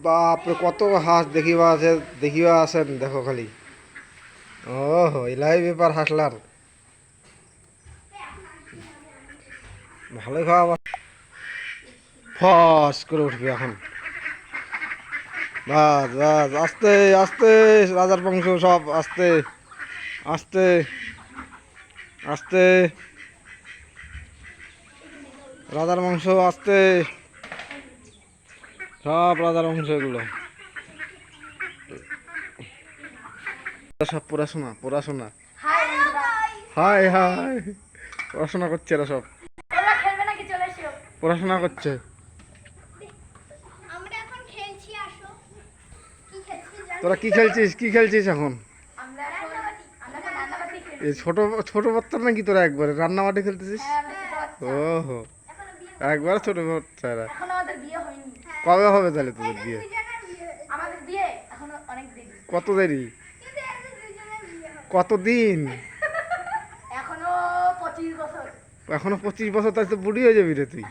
বাপরে কত হাঁস দেখিবা আছেন দেখো খালি। ও এলাই ব্যাপার হাসলার, ভালোই খাওয়া। ফস করে উঠবে এখন। বাস বাস, আস্তে আস্তে, রাজার বংশ সব আস্তে আস্তে আস্তে, রাজার বংশ আস্তে, সব রাজার বংশ এগুলো সব পড়াশোনা পড়াশোনা। হাই হাই, পড়াশোনা করছে এরা সব, পড়াশোনা করছে। তোরা কি খেলছিস, কি খেলছিস এখন? এই ছোট ছোট বাচ্চা নাকি তোরা একবারে রান্নাবাটি খেলতেছিস? ওহো, একবার ছোট বাচ্চারা। কবে হবে তাহলে তোদের বিয়ে? কত দেরি, কতদিন? এখনো 25 বছর, তাই তো বুড়ি হয়ে যাবি রে তুই।